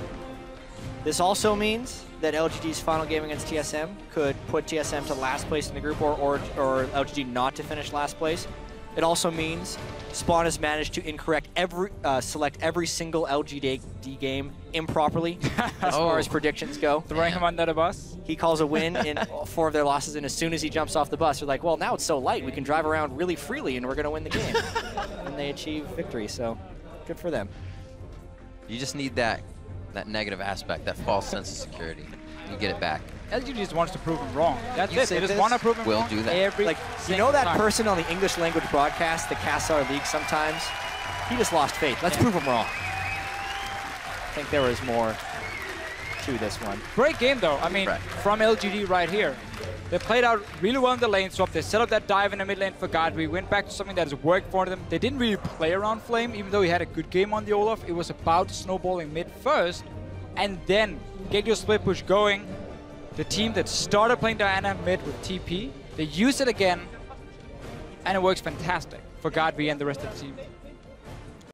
this also means that LGD's final game against TSM could put TSM to last place in the group, or LGD not to finish last place. It also means Spawn has managed to select every single LGD game improperly as far as predictions go. Throwing him under the bus. He calls a win in 4 of their losses, and as soon as he jumps off the bus, they're like, well, now it's so light, we can drive around really freely and we're going to win the game. And they achieve victory, so good for them. You just need that negative aspect, that false sense of security. You get it back. LGD just wants to prove him wrong. That's You it. say They just this, want to prove him we'll wrong. do that. Every Like, you single know that time. person on the English language broadcast that casts our league sometimes? He just lost faith. Let's prove him wrong. I think there was more to this one. Great game, though. I mean, Right. from LGD right here. They played out really well in the lane swap. They set up that dive in the mid lane for GODV. Went back to something that has worked for them. They didn't really play around Flame, even though he had a good game on the Olaf. It was about snowballing mid first, and then get your split push going. The team that started playing Diana mid with TP, they use it again, and it works fantastic for GODV and the rest of the team.